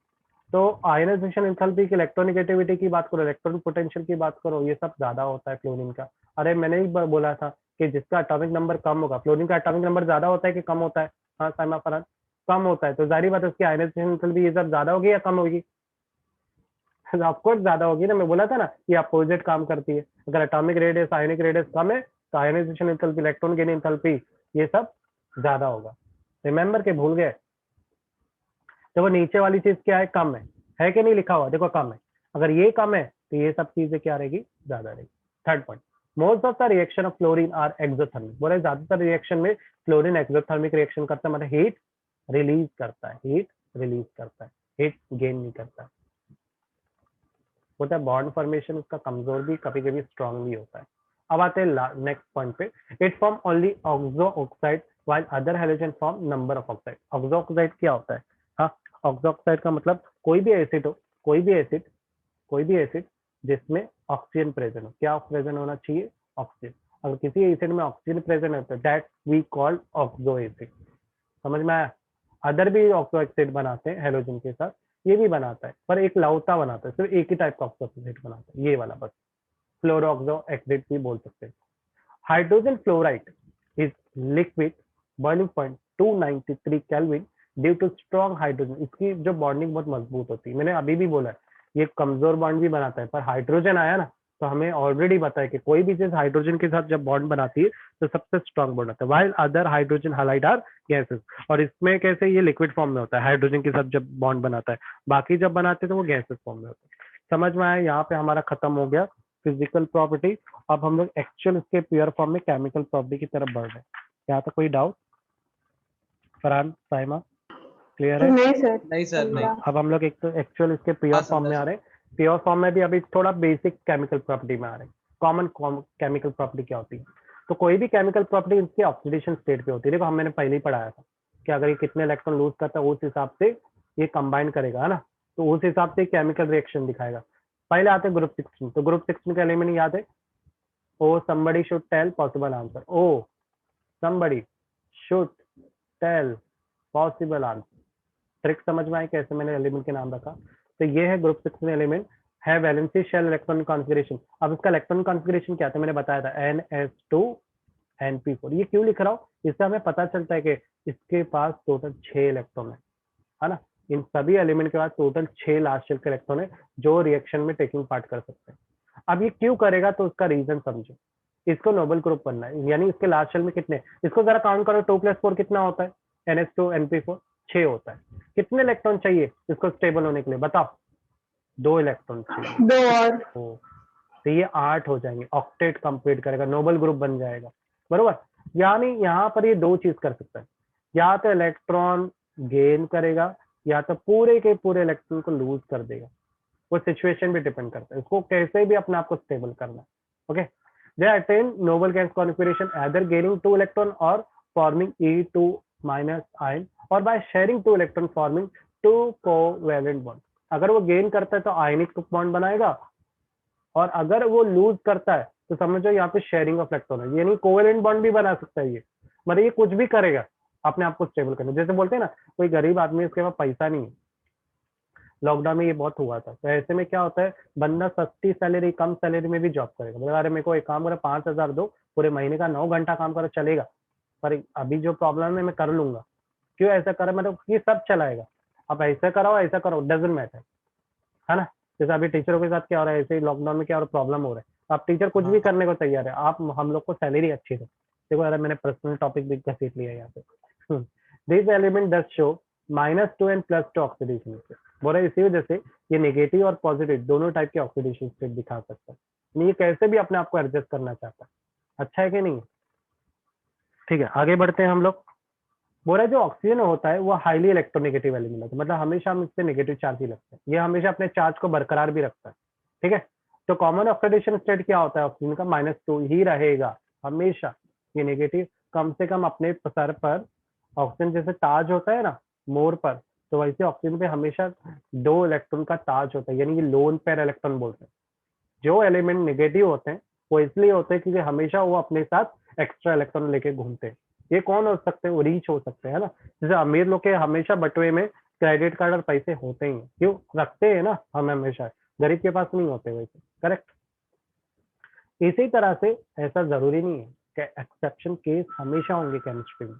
तो आयनाइजेशन एंथैल्पी की, इलेक्ट्रोनेगेटिविटी की बात करो, इलेक्ट्रॉन पोटेंशियल की बात करो, ये सब ज्यादा होता है फ्लोरीन का। अरे मैंने ही बोला था कि जिसका एटॉमिक नंबर कम होगा, फ्लोरीन का एटॉमिक नंबर ज्यादा होता है कि कम होता है? हाँ साइमा फरहान, कम होता है, तो जाहिर बात है उसकी आयनाइजेशन एंथैल्पी ये सब ज्यादा होगी या कम होगी? ऑफकोर्स ज्यादा होगी ना, मैं बोला था ना ये अपोजिट काम करती है। अगर एटॉमिक रेडियस आयनिक रेडियस कम है तो ionisation enthalpy, electron gain enthalpy ये सब ज्यादा होगा। रिमेंबर के भूल गए? तो वो नीचे वाली चीज क्या है? कम है कि नहीं लिखा हुआ? देखो कम है, अगर ये कम है तो ये सब चीजें क्या रहेगी? ज्यादा रहेगी। Third point, most of the reaction of fluorine are exothermic. बोले ज्यादातर रिएक्शन में फ्लोरीन एक्सोथर्मिक रिएक्शन करता है, मतलब हीट रिलीज करता है, हीट गेन नहीं करता है। होता है बॉन्ड फॉर्मेशन उसका कमजोर भी, कभी कभी स्ट्रॉन्ग भी होता है। अब आते हैं नेक्स्ट पॉइंट पे, it form only oxo oxide while other halogen form number of oxide. Oxo oxide क्या होता है? हाँ, ऑक्सो ऑक्साइड का मतलब कोई भी एसिड हो, कोई भी एसिड जिसमें ऑक्सीजन प्रेजेंट हो। क्या प्रेजेंट होना चाहिए? ऑक्सीजन। अगर किसी एसिड में ऑक्सीजन प्रेजेंट है तो that we called oxo acid. समझ में आया? अदर भी ऑक्सो एसिड बनाते हैं हेलोजन के साथ, ये भी बनाता है, पर एक लौता बनाता है, सिर्फ एक ही टाइप का ऑक्सो एसिड बनाता है, ये वाला बस, फ्लोरोऑक्सो एसिड भी बोल सकते हैं। Hydrogen fluoride is liquid, boiling point 293 kelvin due to strong hydrogen. इसकी जो बॉन्डिंग बहुत मजबूत होती है, मैंने अभी भी बोला है ये कमजोर बॉन्ड भी बनाता है, पर हाइड्रोजन आया ना तो हमें ऑलरेडी पता है कि कोई भी चीज हाइड्रोजन के साथ जब बॉन्ड बनाती है तो सबसे स्ट्रॉन्ग बॉन्ड होता है। While other hydrogen halide are gases. और इसमें कैसे? ये लिक्विड फॉर्म में होता है हाइड्रोजन के साथ जब बॉन्ड बनाता है, बाकी जब बनाते हैं तो वो गैसेस फॉर्म में होता है। समझ में आया? यहाँ पे हमारा खत्म हो गया फिजिकल प्रॉपर्टी। अब हम लोग एक्चुअल इसके प्योर फॉर्म में केमिकल प्रॉपर्टी की तरफ बढ़ रहे हैं। यहाँ तक कोई डाउट? फरहान, साइमा, क्लियर है? नहीं सर, नहीं सर नहीं। अब हम लोग एक तो एक्चुअल इसके प्योर हाँ फॉर्म में आ समझा रहे हैं। प्योर फॉर्म में भी अभी थोड़ा बेसिक केमिकल प्रॉपर्टी में आ रहे हैं। कॉमन केमिकल प्रॉपर्टी क्या होती है? तो कोई भी केमिकल प्रॉपर्टी इसके ऑक्सीडेशन स्टेट पे होती है। देखो हम मैंने पहले ही पढ़ाया था कि अगर ये कितने इलेक्ट्रॉन लूज करता है उस हिसाब से ये कंबाइन करेगा, है ना, तो उस हिसाब से केमिकल रिएक्शन दिखाएगा। पहले आते हैं ग्रुप 16। तो ग्रुप 16 का एलिमेंट याद है? Oh somebody should tell possible answer. Oh somebody should tell possible answer. Trick समझ में आई कैसे मैंने एलिमेंट के नाम रखा? तो ये है ग्रुप 16 एलिमेंट, है वैलेंसी शेल इलेक्ट्रॉन कॉन्फ़िगरेशन। अब इसका इलेक्ट्रॉन कॉन्फ़िगरेशन क्या था? मैंने बताया था NS2 NP4। ये क्यों लिख रहा हूँ? इससे हमें पता चलता है कि इसके पास टोटल 6 इलेक्ट्रॉन है ना। इन सभी एलिमेंट के पास टोटल 6 लास्ट शेल के इलेक्ट्रॉन है जो रिएक्शन में टेकिंग पार्ट कर सकते हैं। अब ये क्यों करेगा तो उसका रीजन समझो। इसको नोबल ग्रुप बनना है, यानी इसके लास्ट शेल में कितने, इसको जरा काउंट करो, 2 + 4 कितना होता है? NH2 NP4 6 होता है। कितने इलेक्ट्रॉन चाहिए इसको स्टेबल होने के लिए? बताओ। 2 इलेक्ट्रॉन चाहिए। 2 और तो ये 8 हो जाएंगे, ऑक्टेट कंप्लीट करेगा, नोबल ग्रुप बन जाएगा, बरोबर। यानी यहाँ पर ये 2 चीज कर सकता है, या तो इलेक्ट्रॉन गेन करेगा या तो पूरे के पूरे इलेक्ट्रॉन को लूज कर देगा। वो सिचुएशन भी डिपेंड करता है, इसको कैसे भी अपने आप को स्टेबल करना है। Okay, they attain noble gas configuration either gaining 2 electron or forming E2 minus ion or by sharing 2 electron forming 2 covalent bond। अगर वो गेन करता है तो आयनिक बॉन्ड बनाएगा, और अगर वो लूज करता है तो समझो यहाँ पे शेयरिंग ऑफ इलेक्ट्रॉन है, यानी कोवेलेंट बॉन्ड भी बना सकता है ये। मतलब ये कुछ भी करेगा अपने आप को स्टेबल करने। जैसे बोलते हैं ना कोई गरीब आदमी उसके पास पैसा नहीं है, लॉकडाउन में ये बहुत हुआ था, तो ऐसे में क्या होता है, बंदा सस्ती सैलरी कम सैलरी में भी जॉब करेगा, बोला अरे मेरे को एक काम करो 5,000 दो, पूरे महीने का 9 घंटा काम करो चलेगा, पर अभी जो प्रॉब्लम है मैं कर लूंगा। क्यों ऐसा करे? मतलब ये सब चलाएगा। अब ऐसा कराओ ऐसा करो, डजेंट मैटर, है ना। जैसे अभी टीचरों के साथ क्या हो रहा है, ऐसे ही लॉकडाउन में क्या हो रहा है, प्रॉब्लम हो रहा है, अब टीचर कुछ भी करने को तैयार है, आप हम लोग को सैलरी अच्छी दो। देखो यार मैंने पर्सनल टॉपिक भी घसीट लिया यहाँ पे। This element does show -2 and +2 oxidation state. बोल रहा है इसी वजह से ये नेगेटिव और पॉजिटिव दोनों टाइप के ऑक्सीडेशन स्टेट दिखा सकता है। ये कैसे भी अपने आप को एडजस्ट करना चाहता है। अच्छा है कि नहीं? ठीक है, आगे बढ़ते हैं हम लोग। बोल रहा है जो ऑक्सीजन होता है वो हाईली इलेक्ट्रोनेगेटिव एलिमेंट होता है, मतलब हमेशा हम इससे नेगेटिव चार्ज ही लगता है, ये हमेशा अपने चार्ज को बरकरार भी रखता है। ठीक है, तो कॉमन ऑक्सीडेशन स्टेट क्या होता है ऑक्सीजन का? -2 ही रहेगा हमेशा। ये नेगेटिव कम से कम अपने सर पर ऑक्सीजन जैसे ताज होता है ना मोर पर, तो वैसे ऑक्सीजन पे हमेशा 2 इलेक्ट्रॉन का ताज होता है, यानी कि लोन पेयर इलेक्ट्रॉन बोलते हैं। जो एलिमेंट नेगेटिव होते हैं वो इसलिए होते हैं क्योंकि हमेशा वो अपने साथ एक्स्ट्रा इलेक्ट्रॉन लेके घूमते हैं। ये कौन हो सकते हैं? वो रीच हो सकते हैं, है ना। जैसे अमीर लोग के हमेशा बटुए में क्रेडिट कार्ड और पैसे होते ही हैं, क्यों रखते हैं ना हम हमेशा, गरीब के पास नहीं होते वैसे, करेक्ट। इसी तरह से ऐसा जरूरी नहीं है कि एक्सेप्शन केस हमेशा होंगे केमिस्ट्री में,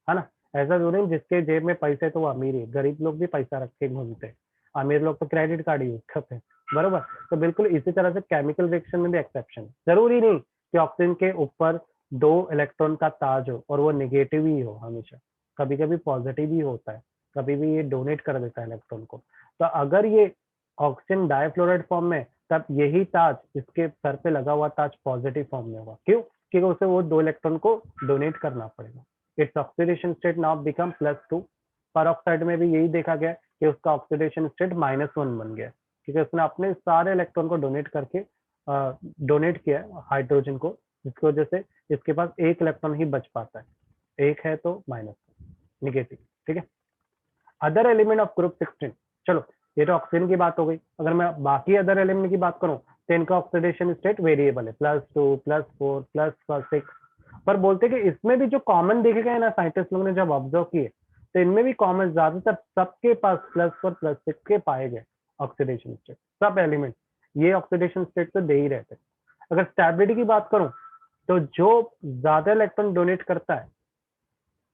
है ना। ऐसा जरूरी नहीं जिसके जेब में पैसे तो वो अमीर है, गरीब लोग भी पैसा रख के घूमते हैं, अमीर लोग तो क्रेडिट कार्ड यूज करते हैं, बरोबर। तो बिल्कुल इसी तरह से केमिकल रिएक्शन में भी एक्सेप्शन, जरूरी नहीं कि ऑक्सीजन के ऊपर 2 इलेक्ट्रॉन का ताज हो और वो नेगेटिव ही हो हमेशा, कभी कभी पॉजिटिव भी होता है, कभी भी ये डोनेट कर देता है इलेक्ट्रॉन को। तो अगर ये ऑक्सीजन डाइफ्लोराइड फॉर्म में, तब यही ताज इसके सर पे लगा हुआ ताज पॉजिटिव फॉर्म में होगा, क्यों? क्योंकि उसे वो 2 इलेक्ट्रॉन को डोनेट करना पड़ेगा। Its oxidation state now become +2। Peroxide में भी यही देखा गया कि उसका ऑक्सीडेशन स्टेट -1 बन गया, क्योंकि उसने अपने सारे इलेक्ट्रॉन को डोनेट करके डोनेट किया है हाइड्रोजन को, जिसकी वजह से इसके पास 1 इलेक्ट्रॉन ही बच पाता है, 1 है तो माइनस नेगेटिव। ठीक है, अदर एलिमेंट ऑफ ग्रुप 16, चलो ये तो ऑक्सीजन की बात हो गई। अगर मैं बाकी अदर एलिमेंट की बात करूं तो इनका ऑक्सीडेशन स्टेट वेरिएबल है, +2 +4 +6। पर बोलते कि इसमें भी जो कॉमन देखे गए ना साइंटिस्ट लोगों ने जब ऑब्जर्व किए, तो इनमें भी कॉमन ज्यादातर सबके पास +4 +6 के पाए गए ऑक्सीडेशन स्टेट, सब एलिमेंट ये ऑक्सीडेशन स्टेट तो दे ही रहते। अगर स्टेबिलिटी की बात करूं तो जो ज्यादा इलेक्ट्रॉन डोनेट करता है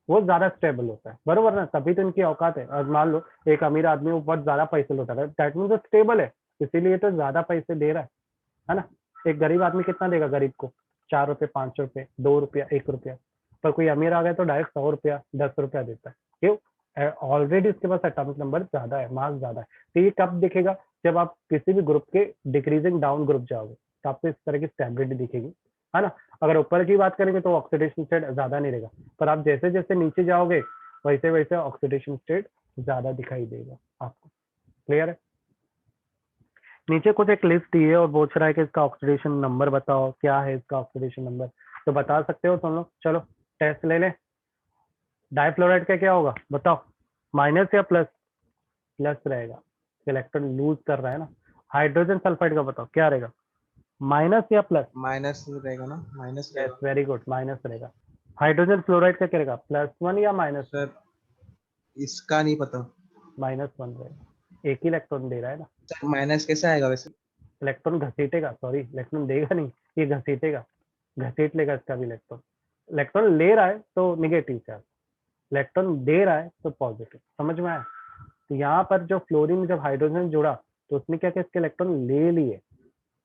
वो ज्यादा स्टेबल होता है, बरोबर ना, तभी तो इनकी औकात है। और मान लो एक अमीर आदमी वो बहुत ज्यादा पैसे लौटा रहा है, दैट मीन तो स्टेबल है, इसीलिए तो ज्यादा पैसे दे रहा है ना। एक गरीब आदमी कितना देगा गरीब को? 4 रुपए, 5 रुपए, 2 रुपया, 1 रुपया। पर कोई अमीर आ गया तो डायरेक्ट 100 रुपया, 10 रुपया देता है, क्यों? ऑलरेडी उसके पास एटॉमिक नंबर ज्यादा है, मास ज्यादा है। तो ये कब दिखेगा? जब आप किसी भी ग्रुप के डिक्रीजिंग डाउन ग्रुप जाओगे तो आपको इस तरह की स्टेबिलिटी दिखेगी, है ना। अगर ऊपर की बात करेंगे तो ऑक्सीडेशन स्टेट ज्यादा नहीं रहेगा, पर आप जैसे जैसे नीचे जाओगे वैसे वैसे ऑक्सीडेशन स्टेट ज्यादा दिखाई देगा आपको। क्लियर है? नीचे कुछ एक लिस्ट दी है और पूछ रहा है कि इसका ऑक्सीडेशन नंबर बताओ, क्या है इसका ऑक्सीडेशन नंबर। तो बता सकते हो तुम लोग? चलो टेस्ट ले लें। डाइफ्लोराइड का क्या होगा बताओ? माइनस या प्लस? प्लस रहेगा, इलेक्ट्रॉन लूज कर रहा है ना। हाइड्रोजन सल्फाइड का बताओ क्या रहेगा? माइनस या प्लस? माइनस रहेगा ना, माइनस यस, रहेगा वेरी गुड, माइनस रहेगा। हाइड्रोजन फ्लोराइड का क्या रहेगा? +1 या -1? सर। इसका नहीं पता -1 रहेगा, एक ही इलेक्ट्रॉन दे रहा है ना। सर। माइनस कैसे आएगा वैसे? इलेक्ट्रॉन घसीटेगा, सॉरी इलेक्ट्रॉन देगा नहीं, ये घसीटेगा, घसीट लेगा इसका भी इलेक्ट्रॉन। इलेक्ट्रॉन ले रहा है तो निगेटिव चार्ज, इलेक्ट्रॉन दे रहा है तो पॉजिटिव। समझ में आया? तो यहाँ पर जो फ्लोरीन जब हाइड्रोजन जुड़ा तो उसने क्या किया, इसके इलेक्ट्रॉन ले लिए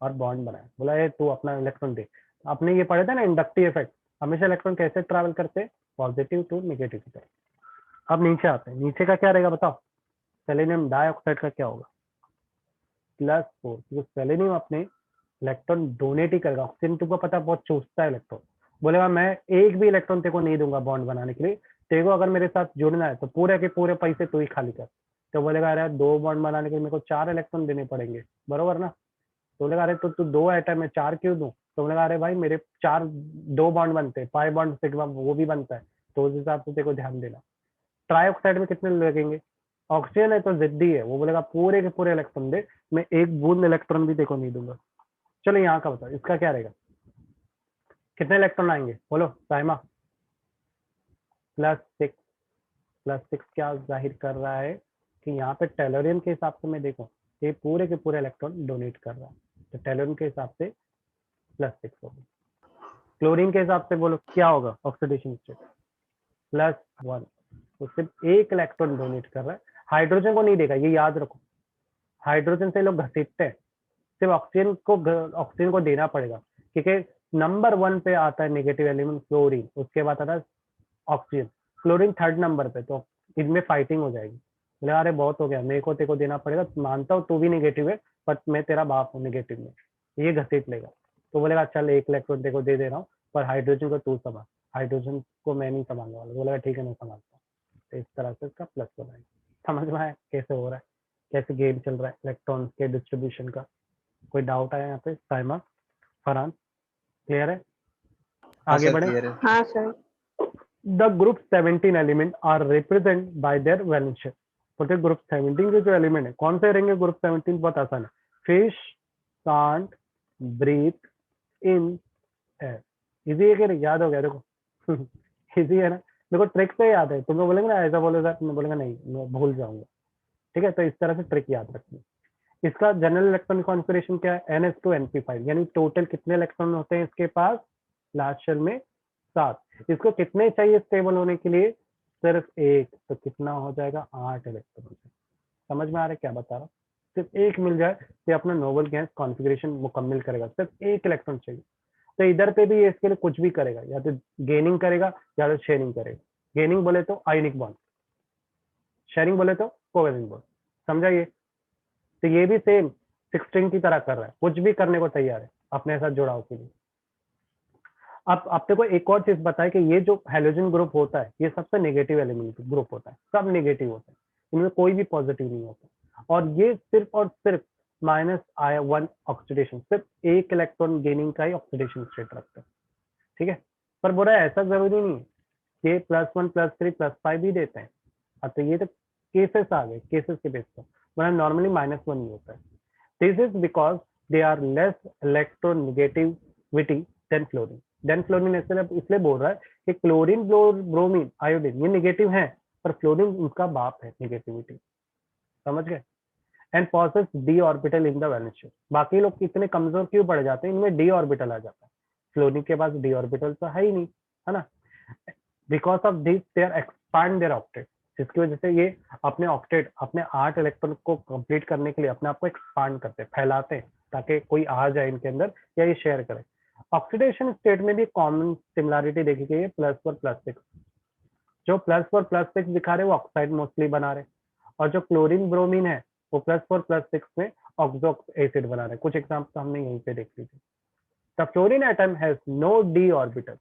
और बॉन्ड बनाया, बोला ये तू अपना इलेक्ट्रॉन दे। आपने ये पढ़ा था ना इंडक्टिव इफेक्ट, हमेशा इलेक्ट्रॉन कैसे ट्रैवल करते हैं? पॉजिटिव टू नेगेटिव की तरफ। अब नीचे आते हैं, नीचे का क्या रहेगा बताओ? सेलेनियम डाइऑक्साइड का क्या होगा? +4, क्योंकि सेलेनियम अपने इलेक्ट्रॉन डोनेट ही करेगा। ऑक्सीजन तुमको पता है बहुत चूसता है इलेक्ट्रॉन, बोलेगा मैं एक भी इलेक्ट्रॉन तेरे को नहीं दूंगा बॉन्ड बनाने के लिए, तेरे को अगर मेरे साथ जुड़ना है तो पूरे के पूरे पैसे तू ही खाली कर। तो बोलेगा अरे 2 बॉन्ड बनाने के लिए मेरे को 4 इलेक्ट्रॉन देने पड़ेंगे, बरोबर ना। तो बोलेगा अरे तो तू 2 एटम में 4 क्यों दूं? तो बोलेगा अरे भाई मेरे 4 2 बॉन्ड बनते हैं, पाई बॉन्ड सिग्मा वो भी बनता है, तो उस हिसाब से तेरे को ध्यान देना। ट्राइऑक्साइड में कितने लगेंगे? ऑक्सीजन है तो जिद्दी है, वो बोलेगा पूरे के पूरे इलेक्ट्रॉन दे, मैं एक बूंद इलेक्ट्रॉन भी देखो नहीं दूंगा। चलो यहाँ का बताओ, इसका क्या रहेगा? कितने इलेक्ट्रॉन आएंगे बोलो साइमा? +6। +6 क्या जाहिर कर रहा है कि यहाँ पे टेलोरियम के हिसाब से मैं देखूं ये पूरे के पूरे इलेक्ट्रॉन डोनेट कर रहा है, तो टेलोरियम के हिसाब से +6 होगा। क्लोरीन के हिसाब से बोलो क्या होगा ऑक्सीडेशन स्टेट? +1, तो सिर्फ एक इलेक्ट्रॉन डोनेट कर रहा है, हाइड्रोजन को नहीं देगा, ये याद रखो। हाइड्रोजन से लोग घसीटते हैं, सिर्फ ऑक्सीजन को देना पड़ेगा, क्योंकि नंबर 1 पे आता है नेगेटिव एलिमेंट फ्लोरीन, उसके बाद आता है ऑक्सीजन, क्लोरीन 3rd नंबर पे, तो इनमें फाइटिंग हो जाएगी। बोले अरे बहुत हो गया, मेरे को तेरे को देना पड़ेगा, मानता हूँ तू भी निगेटिव है बट मैं तेरा बाप हूँ निगेटिव में, ये घसीट लेगा। तो बोलेगा चल 1 इलेक्ट्रॉन तेरे को दे रहा हूँ, पर हाइड्रोजन को तू संभाल, हाइड्रोजन को मैं नहीं संभालने वाला। बोलेगा ठीक है मैं संभालता हूँ। तो इस तरह से इसका प्लस बनाएंगे। समझ में आया कैसे हो रहा है, कैसे गेम चल रहा है इलेक्ट्रॉन के डिस्ट्रीब्यूशन का? कोई डाउट आया यहाँ पे? साइमा, फरहान, क्लियर है? हाँ आगे सर बढ़े। क्लियर है। हाँ sir. The group 17 element are represented by their valence share। बोलते ग्रुप 17 के जो एलिमेंट है कौन से रहेंगे ग्रुप 17? बहुत आसान है, fish can't breathe in air. Easy है कि नहीं? याद हो गया देखो इजी है ना, देखो ट्रिक से याद है। तुम्हें बोलेंगे ना ऐसा बोलेगा, तुमने बोलेगा नहीं मैं भूल जाऊंगा, ठीक है? तो इस तरह से ट्रिक याद रखनी। इसका जनरल इलेक्ट्रॉन कॉन्फ़िगरेशन क्या है? NH2 NP5, यानी टोटल कितने इलेक्ट्रॉन होते हैं इसके पास लास्ट शेल में? 7। इसको कितने चाहिए स्टेबल होने के लिए? सिर्फ 1। तो कितना हो जाएगा? 8 इलेक्ट्रॉन। समझ में आ रहा है क्या बता रहा हूँ? सिर्फ 1 मिल जाए तो अपना नोबल गैस कॉन्फ़िगरेशन मुकम्मल करेगा। सिर्फ 1 इलेक्ट्रॉन चाहिए। तो इधर पे भी ये इसके लिए कुछ भी करेगा, या तो गेनिंग करेगा या तो शेयरिंग करेगा। गेनिंग बोले तो आयनिक बॉन्ड, शेयरिंग बोले तो कोवेलेंट बॉन्ड। समझा ये? तो ये भी सेम 16 की तरह कर रहा है, कुछ भी करने को तैयार है अपने साथ जुड़ाव के लिए। अब आपने को एक और चीज बताया कि ये जो हेलोजन ग्रुप होता है ये सबसे नेगेटिव एलिमेंट ग्रुप होता है, सब नेगेटिव होता है, इनमें कोई भी पॉजिटिव नहीं होता। और ये सिर्फ और सिर्फ -1 ऑक्सीडेशन, सिर्फ 1 इलेक्ट्रॉन गेनिंग का ही ऑक्सीडेशन स्टेट रखता है, ठीक है? पर बोला ऐसा जरूरी नहीं है, ये +1 +3 +5 भी देते हैं। अब तो ये तो केसेस आ गए, केसेस के बेस पर, वरना नॉर्मली -1 ही होता है। This is because they are less electronegativity than fluorine. Then fluorine इसलिए बोल रहा है कि क्लोरीन, ब्रोमीन, आयोडीन ये नेगेटिव है, पर फ्लोरीन उनका बाप है नेगेटिविटी। समझ गए? And possess d orbital in the valence shell. बाकी लोग कितने कमजोर क्यों पड़ जाते हैं? इनमें डी ऑर्बिटल आ जाता है, फ्लोरीन के पास डी ऑर्बिटल तो है ही नहीं, है ना? Because of this they are expand their octet, जिसकी वजह से ये अपने ऑक्टेट, अपने 8 इलेक्ट्रॉन को कंप्लीट करने के लिए अपने आप को एक्सपांड करते हैं, फैलाते हैं, ताकि कोई आ जाए इनके अंदर या ये शेयर करे। ऑक्सीडेशन स्टेट में भी कॉमन सिमिलरिटी देखी गई है, +4 +6। जो +4 +6 दिखा रहे वो ऑक्साइड मोस्टली बना रहे, और जो क्लोरीन ब्रोमीन है वो +4 +6 में ऑक्सो एसिड बना रहे। कुछ एग्जाम्पल हमने यहीं पे देख लीजिए। The fluorine atom has no d orbital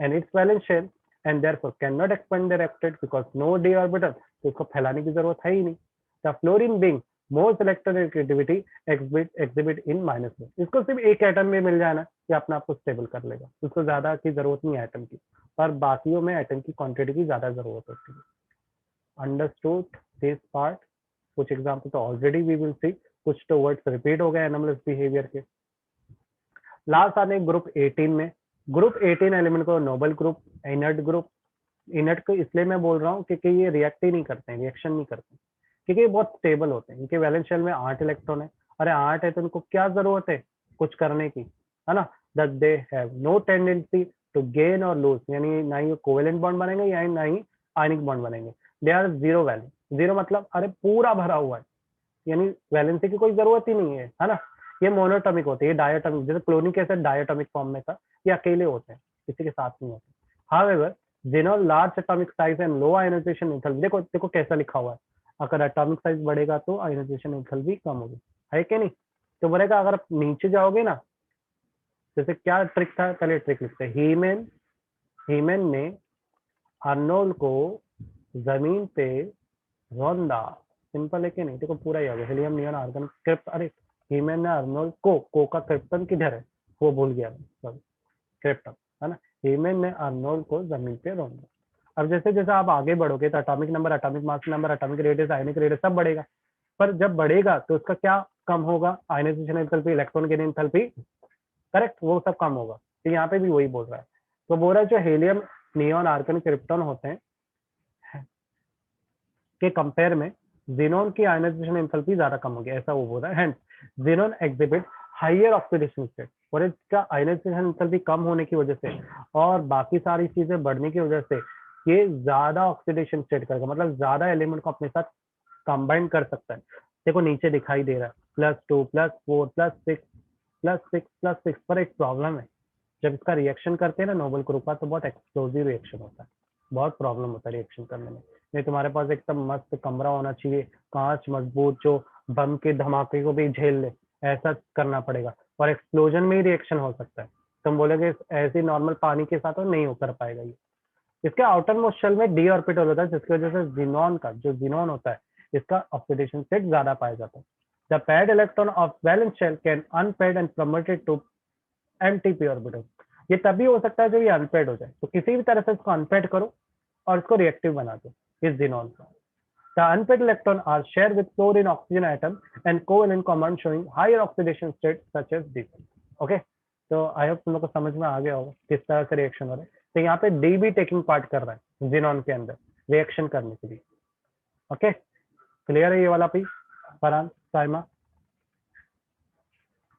and its valence shell and therefore cannot expand their octet because no d orbital, तो इसको फैलाने की जरूरत है ही नहीं। The fluorine being most electronegativity exhibit in -1। इसको सिर्फ एक एटम में मिल जाए ना, ये अपने आप को स्टेबल कर लेगा, उसको ज्यादा की जरूरत नहीं है एटम की, पर बाकियों में एटम की क्वांटिटी की ज्यादा जरूरत होती है। Understood this part? कुछ एग्जाम्पल तो ऑलरेडी वी विल सी, कुछ तो वर्ड्स रिपीट हो गए एनोमलस बिहेवियर के। लास्ट आने ग्रुप 18 में, ग्रुप 18 एलिमेंट को noble group, inert group. Inert को इसलिए मैं बोल रहा हूँ क्योंकि ये रिएक्ट ही नहीं करते हैं, रिएक्शन नहीं करते हैं, क्योंकि ये बहुत स्टेबल होते हैं। इनके वैलेंस शेल में 8 इलेक्ट्रॉन है। अरे 8 है तो इनको क्या जरूरत है कुछ करने की, है ना? That they have no tendency to gain और लूज, यानी ना ही कोवेलेंट बॉन्ड बनेंगे या ना ही आयनिक बॉन्ड बनेंगे। They are zero valence. Zero मतलब अरे पूरा भरा हुआ है, यानी वैलेंसी की कोई जरूरत ही नहीं है ना? ये मोनोटॉमिक होते हैं, ये डायटोमिक, जैसे क्लोरीनिक एसिड डायटोमिक फॉर्म में था, ये अकेले होते हैं, किसी के साथ नहीं होते। However xenon large atomic size and low ionization enthalpy. देखो देखो कैसा लिखा हुआ है, अगर एटॉमिक साइज बढ़ेगा तो आयोनाइजेशन एंथैल्पी कम होगी, है कि नहीं? तो बोलेगा अगर आप नीचे जाओगे ना, जैसे क्या ट्रिक था, पहले ट्रिक लिखते हैं। हीमैन ने अर्नोल्ड को जमीन पे रौंदा। सिंपल है कि नहीं? देखो पूरा ही हो गया, हीलियम नियॉन आर्गन क्रिप्ट। अरे हीमैन ने अर्नोल्ड को का क्रिप्टन किधर है वो भूल गया, सॉरी क्रिप्टन, है ना? हीमैन ने अर्नोल्ड को जमीन पे रौंदा। अब जैसे जैसे आप आगे बढ़ोगे तो atomic number, atomic mass number, atomic radius, ionic radius सब बढ़ेगा, पर जब बढ़ेगा तो उसका क्या कम होगा? Ionization enthalpy, electron gain enthalpy, correct, वो सब कम होगा। तो यहाँ पे भी वही बोल रहा है। तो बोल रहा है जो हीलियम नियॉन आर्गन क्रिप्टन होते हैं के कंपेयर में xenon की आयनाइजेशन एंथैल्पी ज्यादा कम होगी, ऐसा वो बोल रहा है। Hence xenon exhibit higher oxidation state, और इसका आयनाइजेशन एंथैल्पी कम होने की वजह से और बाकी सारी चीजें बढ़ने की वजह से ये ज्यादा ऑक्सीडेशन स्टेट करेगा, मतलब ज्यादा एलिमेंट को अपने साथ कंबाइन कर सकता है। देखो नीचे दिखाई दे रहा है +2 +4 +6 +6 +6, पर एक प्रॉब्लम है, जब इसका रिएक्शन करते हैं ना नोबल ग्रुप का, तो बहुत एक्सप्लोसिव रिएक्शन होता है। बहुत प्रॉब्लम होता है रिएक्शन करने में। नहीं तुम्हारे पास एकदम मस्त कमरा होना चाहिए, कांच मजबूत जो बम के धमाके को भी झेल ले, ऐसा करना पड़ेगा और एक्सप्लोजन में ही रिएक्शन हो सकता है। तुम बोलोगे ऐसे नॉर्मल पानी के साथ तो नहीं हो कर पाएगा ये। इसके आउटर मोस्ट शेल में डी ऑर्बिटल होता है जिसकी वजह से जिनॉन का जो जिनॉन होता है इसका ऑक्सीडेशन स्टेट ज्यादा पाया जाता है। The paired electron of valence shell can unpaired and promoted to एमटीपी ऑर्बिटल। ये तभी हो सकता है जब ये अनपेयर्ड हो जाए, तो किसी भी तरह से इसको अनपेयर्ड करो और इसको रिएक्टिव बना दो इस जिनॉन का। The unpaired electron are shared with fluorine oxygen atom and covalent command showing higher oxidation state such as this. Okay, तो आई होप तुम लोग को समझ में आ गया होगा किस तरह से रिएक्शन हो रहा है। तो यहाँ पे डी भी टेकिंग पार्ट कर रहा है जिनॉन के अंदर रिएक्शन करने के लिए। ओके, क्लियर है ये वाला पी फरहान साइमा?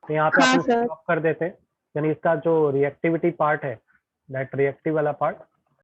तो यहाँ पे हाँ, अपन सर। स्टॉप कर देते हैं, यानी इसका जो रिएक्टिविटी पार्ट है, दैट रिएक्टिव वाला पार्ट